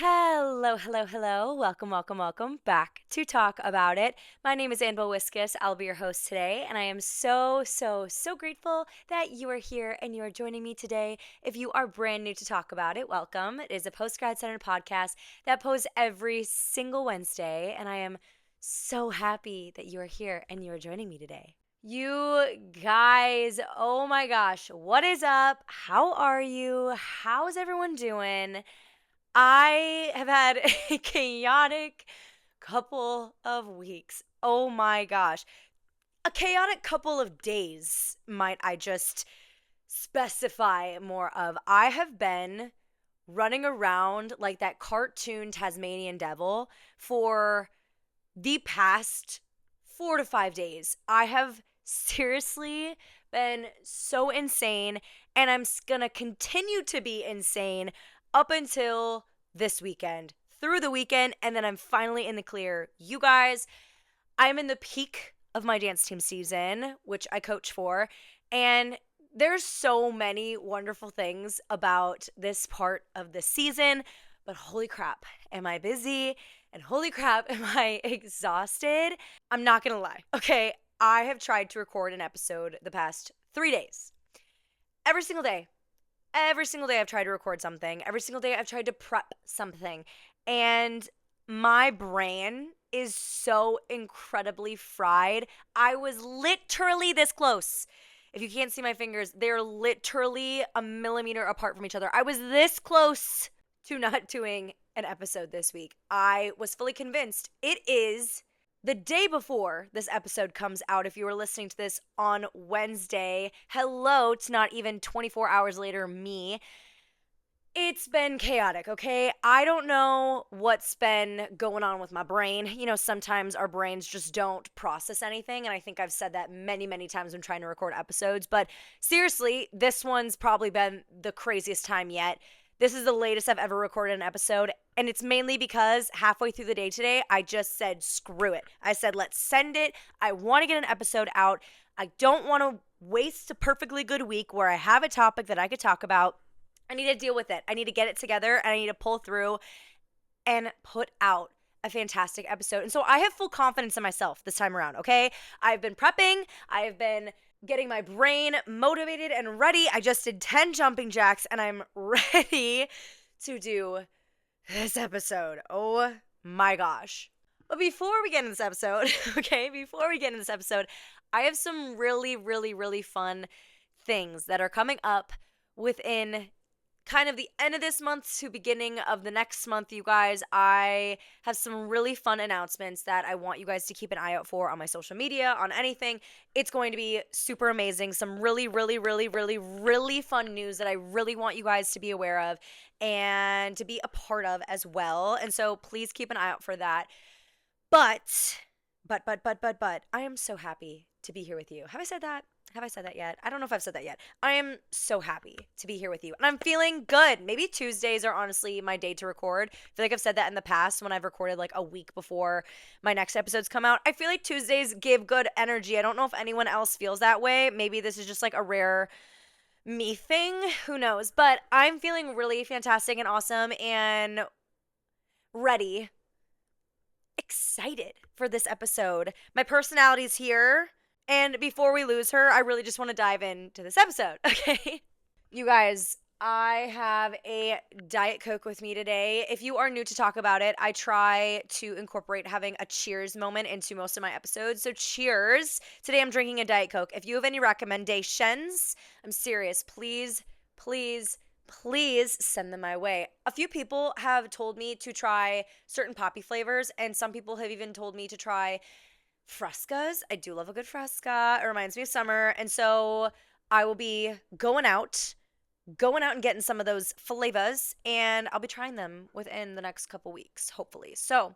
Hello, hello, hello. Welcome back to Talk About It. My name is Annabelle Wiskus. I'll be your host today, and I am so grateful that you are here and you are joining me today. If you are brand new to Talk About It, welcome. It is a post-grad centered podcast that posts every single Wednesday, and I am so happy that you are here and you are joining me today. You guys, oh my gosh, what is up? How are you? How's everyone doing? I have had a chaotic couple of weeks. Oh my gosh. A chaotic couple of days, might I just specify more of. I have been running around like that cartoon Tasmanian devil for the past 4 to 5 days. I have seriously been so insane, and I'm gonna continue to be insane up until this weekend, through the weekend, and then I'm finally in the clear. You guys, I'm in the peak of my dance team season, which I coach for, and there's so many wonderful things about this part of the season, but holy crap, am I busy? And holy crap, am I exhausted? I'm not gonna lie, okay? I have tried to record an episode the past 3 days. Every single day. Every single day I've tried to record something. Every single day I've tried to prep something. And my brain is so incredibly fried. I was literally this close. If you can't see my fingers, they're literally a millimeter apart from each other. I was this close to not doing an episode this week. I was fully convinced. It is the day before this episode comes out. If you were listening to this on Wednesday, hello to not even 24 hours later me. It's been chaotic, okay? I don't know what's been going on with my brain. You know, sometimes our brains just don't process anything, and I think I've said that many times when trying to record episodes, but seriously, this one's probably been the craziest time yet. This is the latest I've ever recorded an episode, and it's mainly because halfway through the day today, I just said, screw it. I said, let's send it. I want to get an episode out. I don't want to waste a perfectly good week where I have a topic that I could talk about. I need to deal with it. I need to get it together, and I need to pull through and put out a fantastic episode. And so I have full confidence in myself this time around, okay? I've been prepping. I have been getting my brain motivated and ready. I just did 10 jumping jacks, and I'm ready to do this episode. Oh my gosh. But before we get into this episode, okay, I have some really fun things that are coming up within kind of the end of this month to beginning of the next month, you guys. I have some really fun announcements that I want you guys to keep an eye out for on my social media, on anything. It's going to be super amazing. Some really fun news that I really want you guys to be aware of and to be a part of as well. And so please keep an eye out for that. But, I am so happy to be here with you. Have I said that? Have I said that yet? I don't know if I've said that yet. I am so happy to be here with you. And I'm feeling good. Maybe Tuesdays are honestly my day to record. I feel like I've said that in the past when I've recorded like a week before my next episodes come out. I feel like Tuesdays give good energy. I don't know if anyone else feels that way. Maybe this is just like a rare me thing. Who knows? But I'm feeling really fantastic and awesome and ready, excited for this episode. My personality's here. And before we lose her, I really just want to dive into this episode, okay? You guys, I have a Diet Coke with me today. If you are new to Talk About It, I try to incorporate having a cheers moment into most of my episodes. So cheers. Today I'm drinking a Diet Coke. If you have any recommendations, I'm serious, please send them my way. A few people have told me to try certain poppy flavors, and some people have even told me to try Frescas. I do love a good Fresca. It reminds me of summer. And so I will be going out and getting some of those flavors, and I'll be trying them within the next couple weeks, hopefully. So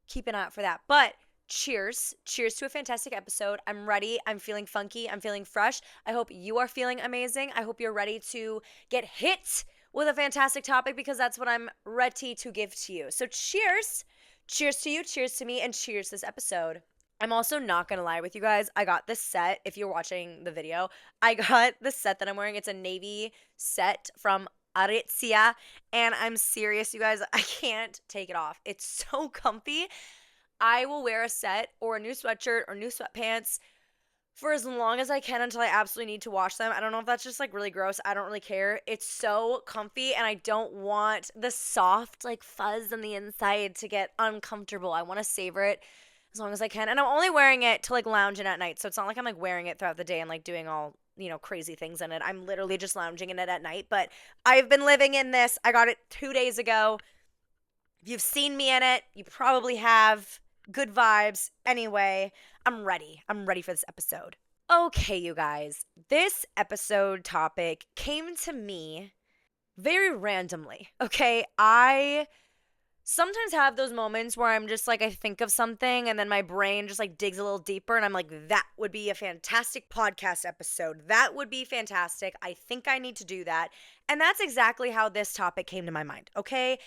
keep an eye out for that. But cheers. Cheers to a fantastic episode. I'm ready. I'm feeling funky. I'm feeling fresh. I hope you are feeling amazing. I hope you're ready to get hit with a fantastic topic, because that's what I'm ready to give to you. So cheers. Cheers to you. Cheers to me. And cheers to this episode. I'm also not going to lie with you guys. I got this set. If you're watching the video, I got the set that I'm wearing. It's a navy set from Aritzia, and I'm serious, you guys, I can't take it off. It's so comfy. I will wear a set or a new sweatshirt or new sweatpants for as long as I can until I absolutely need to wash them. I don't know if that's just like really gross. I don't really care. It's so comfy and I don't want the soft like fuzz on the inside to get uncomfortable. I want to savor it as long as I can. And I'm only wearing it to like lounge in at night. So it's not like I'm like wearing it throughout the day and like doing all, crazy things in it. I'm literally just lounging in it at night. But I've been living in this. I got it 2 days ago. If you've seen me in it, you probably have. Good vibes. Anyway, I'm ready. I'm ready for this episode. Okay, you guys. This episode topic came to me very randomly. Okay, I sometimes have those moments where I'm just like, I think of something and then my brain just like digs a little deeper and I'm like, that would be a fantastic podcast episode. That would be fantastic. I think I need to do that. And that's exactly how this topic came to my mind. Okay,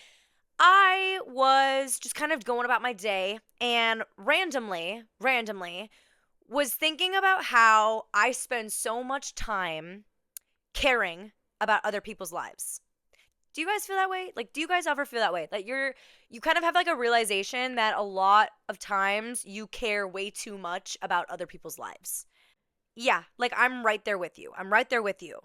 I was just kind of going about my day and randomly, was thinking about how I spend so much time caring about other people's lives. Do you guys feel that way? Like, do you guys ever feel that way? Like you kind of have like a realization that a lot of times you care way too much about other people's lives. Yeah, like I'm right there with you. I'm right there with you.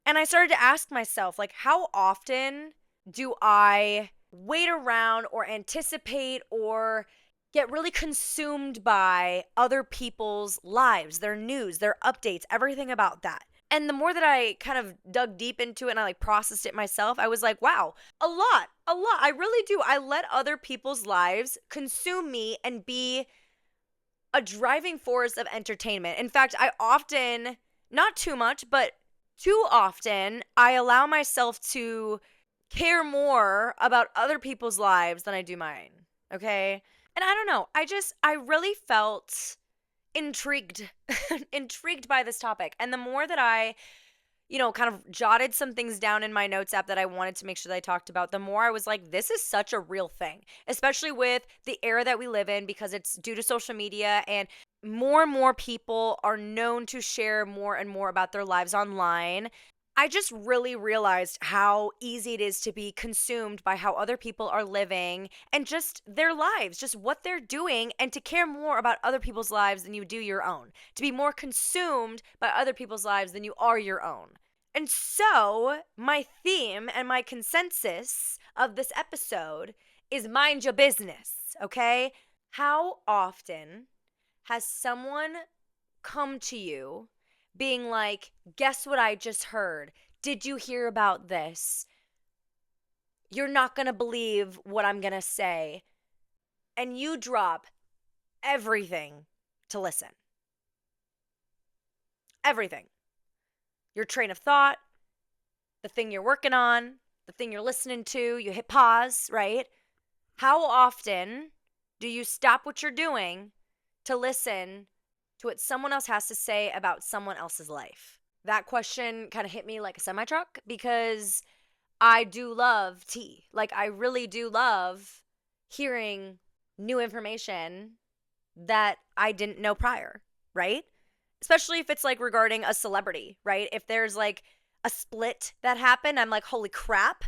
And I started to ask myself, like, how often do I wait around or anticipate or get really consumed by other people's lives, their news, their updates, everything about that? And the more that I kind of dug deep into it and I like processed it myself, I was like, wow, a lot, a lot. I really do. I let other people's lives consume me and be a driving force of entertainment. In fact, I often, not too much, but too often, I allow myself to care more about other people's lives than I do mine. Okay? And I don't know. I really felt intrigued, intrigued by this topic. And the more that I kind of jotted some things down in my notes app that I wanted to make sure that I talked about, the more I was like, this is such a real thing, especially with the era that we live in because it's due to social media and more people are known to share more and more about their lives online. I just really realized how easy it is to be consumed by how other people are living and just their lives, just what they're doing, and to care more about other people's lives than you do your own. To be more consumed by other people's lives than you are your own. And so, my theme and my consensus of this episode is mind your business, okay? How often has someone come to you being like, guess what I just heard? Did you hear about this? You're not going to believe what I'm going to say. And you drop everything to listen. Everything. Your train of thought, the thing you're working on, the thing you're listening to, you hit pause, right? How often do you stop what you're doing to listen to what someone else has to say about someone else's life? That question kind of hit me like a semi truck because I do love tea. Like, I really do love hearing new information that I didn't know prior, right? Especially if it's like regarding a celebrity, right? If there's like a split that happened, I'm like, holy crap.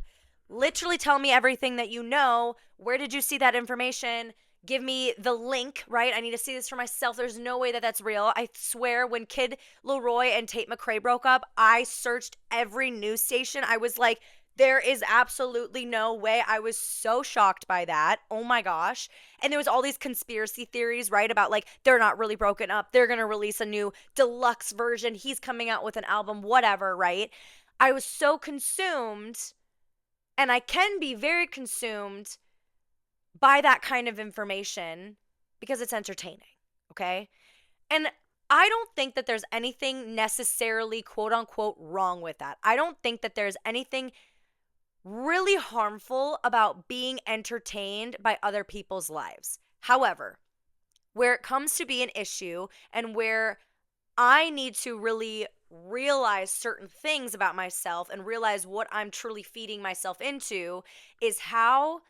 Literally tell me everything that you know. Where did you see that information? Give me the link, right? I need to see this for myself. There's no way that that's real. I swear when Kid Leroy and Tate McRae broke up, I searched every news station. I was like, there is absolutely no way. I was so shocked by that. Oh my gosh. And there was all these conspiracy theories, right? About like, they're not really broken up. They're going to release a new deluxe version. He's coming out with an album, whatever, right? I was so consumed, and I can be very consumed by that kind of information because it's entertaining, okay? And I don't think that there's anything necessarily quote unquote wrong with that. I don't think that there's anything really harmful about being entertained by other people's lives. However, where it comes to be an issue and where I need to really realize certain things about myself and realize what I'm truly feeding myself into is how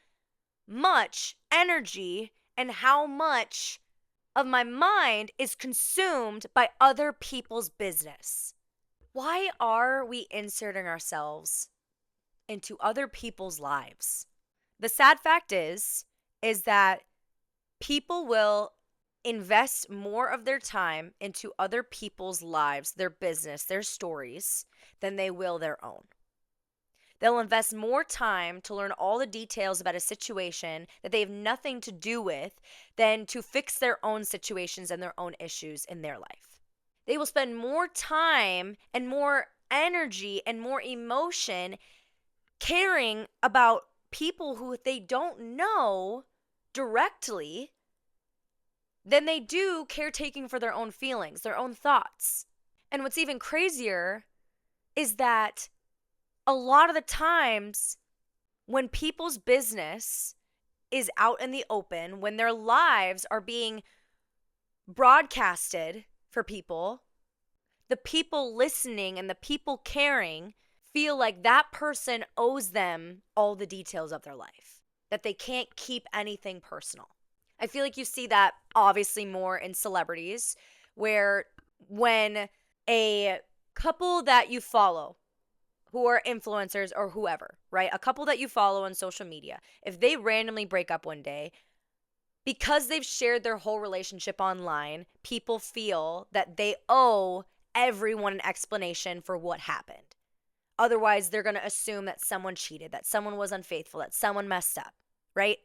much energy and how much of my mind is consumed by other people's business. Why are we inserting ourselves into other people's lives. The sad fact is that people will invest more of their time into other people's lives, their business, their stories, than they will their own. They'll invest more time to learn all the details about a situation that they have nothing to do with than to fix their own situations and their own issues in their life. They will spend more time and more energy and more emotion caring about people who they don't know directly than they do caretaking for their own feelings, their own thoughts. And what's even crazier is that a lot of the times when people's business is out in the open, when their lives are being broadcasted for people, the people listening and the people caring feel like that person owes them all the details of their life, that they can't keep anything personal. I feel like you see that obviously more in celebrities, where when a couple that you follow who are influencers or whoever, right? A couple that you follow on social media, if they randomly break up one day, because they've shared their whole relationship online, people feel that they owe everyone an explanation for what happened. Otherwise, they're going to assume that someone cheated, that someone was unfaithful, that someone messed up, right?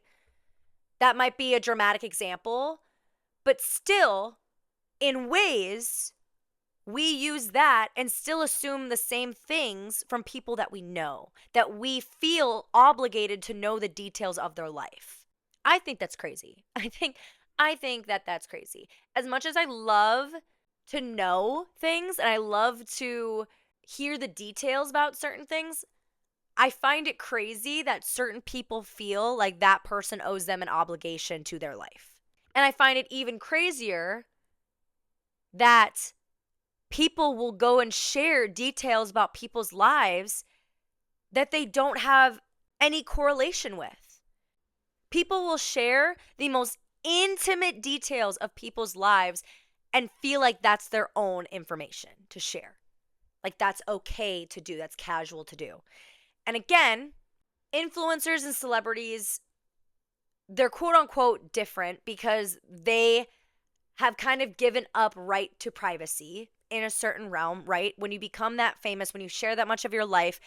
That might be a dramatic example, but still, in ways, we use that and still assume the same things from people that we know, that we feel obligated to know the details of their life. I think that's crazy. I think that that's crazy. As much as I love to know things and I love to hear the details about certain things, I find it crazy that certain people feel like that person owes them an obligation to their life. And I find it even crazier that people will go and share details about people's lives that they don't have any correlation with. People will share the most intimate details of people's lives and feel like that's their own information to share. Like that's okay to do, that's casual to do. And again, influencers and celebrities, they're quote unquote different because they have kind of given up right to privacy in a certain realm, right? When you become that famous, when you share that much of your life,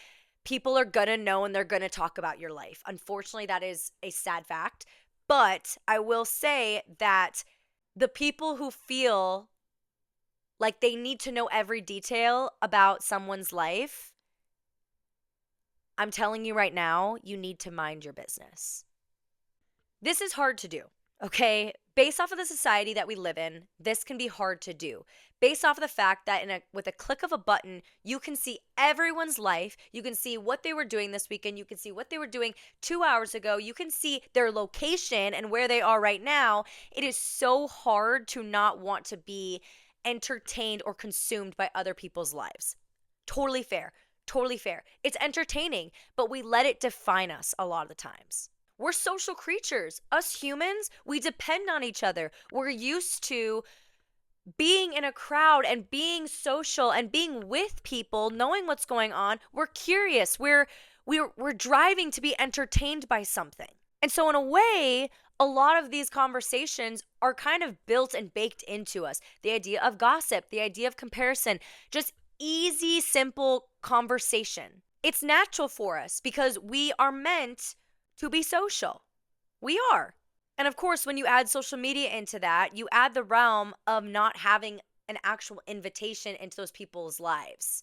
people are gonna know and they're gonna talk about your life. Unfortunately, that is a sad fact. But I will say that the people who feel like they need to know every detail about someone's life, I'm telling you right now, you need to mind your business. This is hard to do, okay? Based off of the society that we live in, this can be hard to do. Based off of the fact that with a click of a button, you can see everyone's life. You can see what they were doing this weekend. You can see what they were doing 2 hours ago. You can see their location and where they are right now. It is so hard to not want to be entertained or consumed by other people's lives. Totally fair. Totally fair. It's entertaining, but we let it define us a lot of the times. We're social creatures. Us humans, we depend on each other. We're used to being in a crowd and being social and being with people, knowing what's going on. We're curious. We're driving to be entertained by something. And so in a way, a lot of these conversations are kind of built and baked into us. The idea of gossip, the idea of comparison, just easy, simple conversation. It's natural for us because we are meant to be social. We are. And of course, when you add social media into that, you add the realm of not having an actual invitation into those people's lives.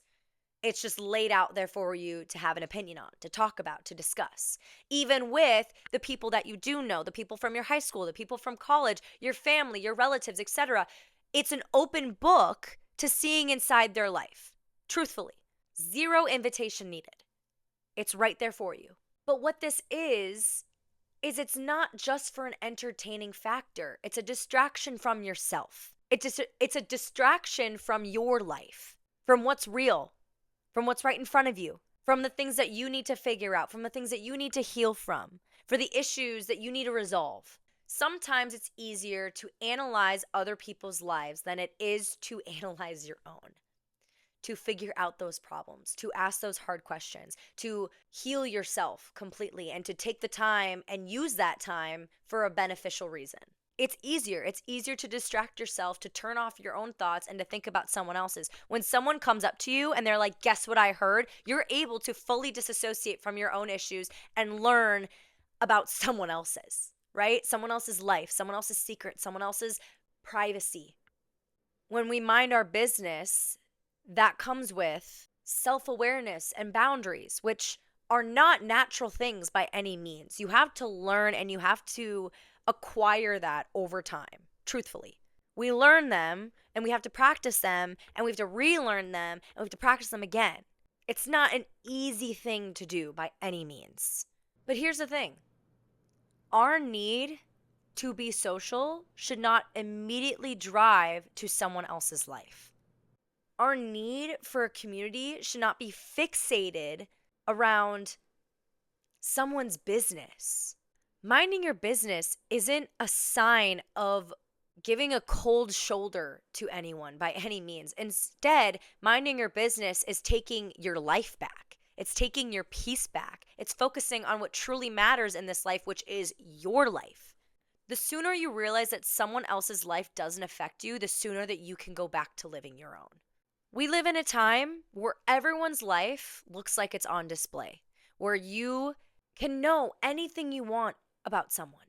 It's just laid out there for you to have an opinion on, to talk about, to discuss. Even with the people that you do know, the people from your high school, the people from college, your family, your relatives, etc. It's an open book to seeing inside their life. Truthfully, zero invitation needed. It's right there for you. But what this is it's not just for an entertaining factor. It's a distraction from yourself. It's a distraction from your life, from what's real, from what's right in front of you, from the things that you need to figure out, from the things that you need to heal from, for the issues that you need to resolve. Sometimes it's easier to analyze other people's lives than it is to analyze your own. to figure out those problems, to ask those hard questions, to heal yourself completely, and to take the time and use that time for a beneficial reason. It's easier. It's easier to distract yourself, to turn off your own thoughts and to think about someone else's. When someone comes up to you and they're like, guess what I heard? You're able to fully disassociate from your own issues and learn about someone else's, right? Someone else's life, someone else's secret, someone else's privacy. When we mind our business, that comes with self-awareness and boundaries, which are not natural things by any means. You have to learn and you have to acquire that over time, truthfully. We learn them and we have to practice them and we have to relearn them and we have to practice them again. It's not an easy thing to do by any means. But here's the thing. Our need to be social should not immediately drive to someone else's life. Our need for a community should not be fixated around someone's business. Minding your business isn't a sign of giving a cold shoulder to anyone by any means. Instead, minding your business is taking your life back. It's taking your peace back. It's focusing on what truly matters in this life, which is your life. The sooner you realize that someone else's life doesn't affect you, the sooner that you can go back to living your own. We live in a time where everyone's life looks like it's on display, where you can know anything you want about someone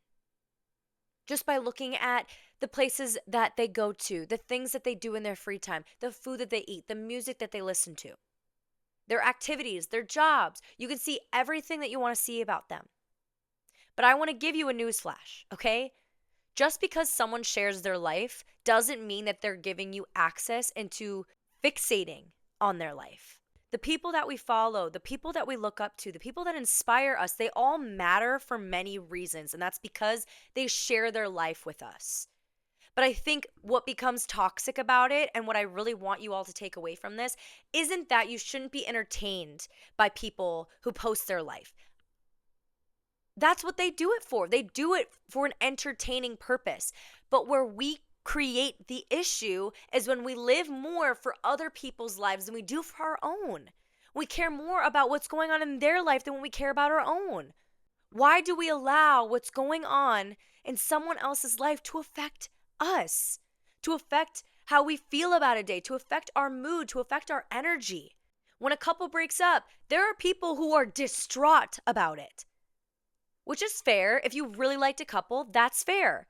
just by looking at the places that they go to, the things that they do in their free time, the food that they eat, the music that they listen to, their activities, their jobs. You can see everything that you want to see about them. But I want to give you a newsflash, okay? Just because someone shares their life doesn't mean that they're giving you access into fixating on their life. The people that we follow, the people that we look up to, the people that inspire us, they all matter for many reasons, and that's because they share their life with us. But I think what becomes toxic about it, and what I really want you all to take away from this, isn't that you shouldn't be entertained by people who post their life. That's what they do it for. They do it for an entertaining purpose. But where we create the issue is when we live more for other people's lives than we do for our own. We care more about what's going on in their life than when we care about our own. Why do we allow what's going on in someone else's life to affect us, to affect how we feel about a day, to affect our mood, to affect our energy? When a couple breaks up, there are people who are distraught about it. Which is fair. If you really liked a couple, that's fair.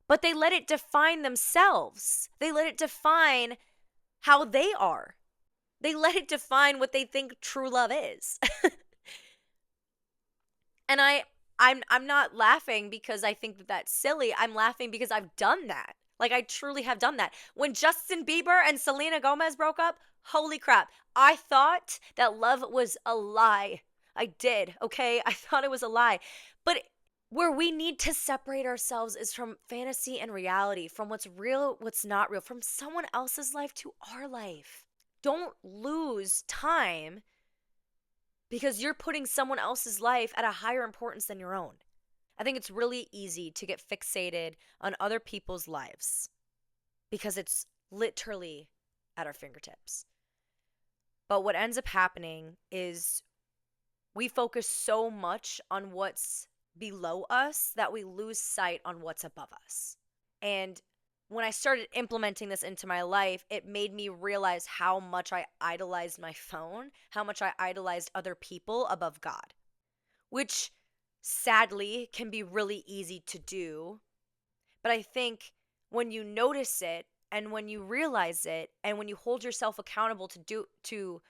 But they let it define themselves. They let it define how they are. They let it define what they think true love is. And I'm not laughing because I think that that's silly. I'm laughing because I've done that. Like, I truly have done that. When Justin Bieber and Selena Gomez broke up, holy crap. I thought that love was a lie. I did, okay? I thought it was a lie. But where we need to separate ourselves is from fantasy and reality, from what's real, what's not real, from someone else's life to our life. Don't lose time because you're putting someone else's life at a higher importance than your own. I think it's really easy to get fixated on other people's lives because it's literally at our fingertips. But what ends up happening is we focus so much on what's below us that we lose sight on what's above us. And when I started implementing this into my life, it made me realize how much I idolized my phone, how much I idolized other people above God, which sadly can be really easy to do. But I think when you notice it and when you realize it and when you hold yourself accountable to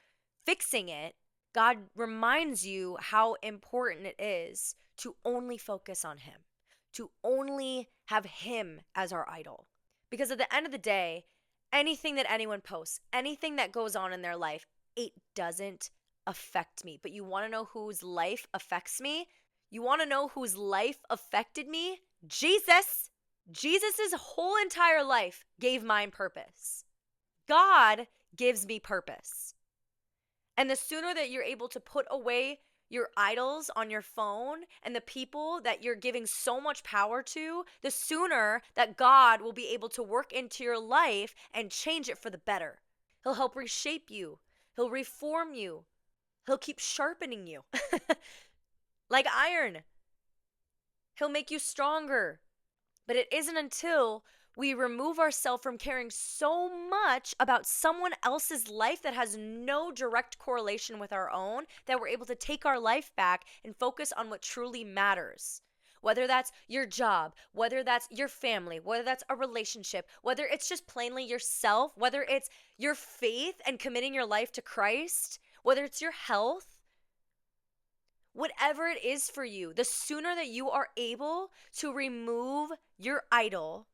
fixing it, God reminds you how important it is to only focus on Him, to only have Him as our idol. Because at the end of the day, anything that anyone posts, anything that goes on in their life, it doesn't affect me. But you want to know whose life affects me? You want to know whose life affected me? Jesus. Jesus' whole entire life gave mine purpose. God gives me purpose. And the sooner that you're able to put away your idols on your phone and the people that you're giving so much power to, the sooner that God will be able to work into your life and change it for the better. He'll help reshape you. He'll reform you. He'll keep sharpening you like iron. He'll make you stronger. But it isn't until we remove ourselves from caring so much about someone else's life that has no direct correlation with our own that we're able to take our life back and focus on what truly matters. Whether that's your job, whether that's your family, whether that's a relationship, whether it's just plainly yourself, whether it's your faith and committing your life to Christ, whether it's your health, whatever it is for you, the sooner that you are able to remove your idol,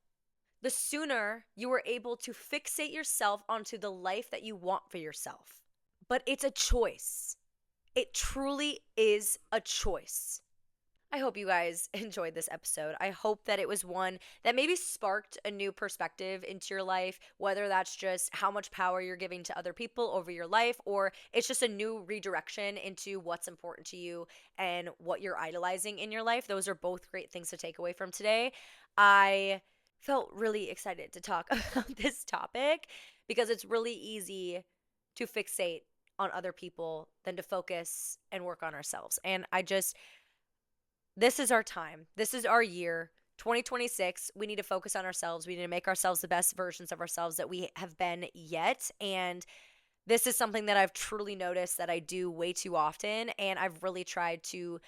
the sooner you are able to fixate yourself onto the life that you want for yourself. But it's a choice. It truly is a choice. I hope you guys enjoyed this episode. I hope that it was one that maybe sparked a new perspective into your life, whether that's just how much power you're giving to other people over your life, or it's just a new redirection into what's important to you and what you're idolizing in your life. Those are both great things to take away from today. I felt really excited to talk about this topic because it's really easy to fixate on other people than to focus and work on ourselves. And this is our time. This is our year. 2026, we need to focus on ourselves. We need to make ourselves the best versions of ourselves that we have been yet. And this is something that I've truly noticed that I do way too often. And I've really tried to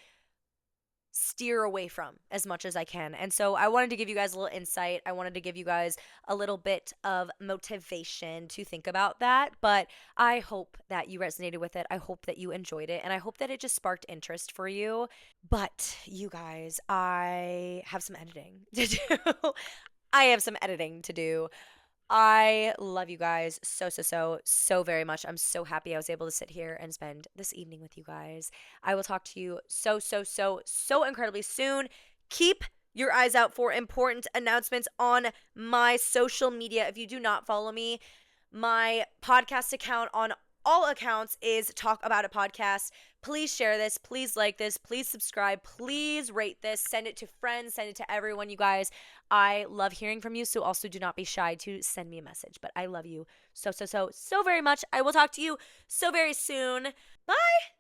steer away from as much as I can. And so I wanted to give you guys a little insight. I wanted to give you guys a little bit of motivation to think about that. But I hope that you resonated with it. I hope that you enjoyed it. And I hope that it just sparked interest for you. But you guys, I have some editing to do. I have some editing to do. I love you guys so very much. I'm so happy I was able to sit here and spend this evening with you guys. I will talk to you so incredibly soon. Keep your eyes out for important announcements on my social media. If you do not follow me, my podcast account on all accounts is Talk About It Podcast. Please share this. Please like this. Please subscribe. Please rate this. Send it to friends. Send it to everyone, you guys. I love hearing from you, so also do not be shy to send me a message. But I love you so very much. I will talk to you so very soon. Bye.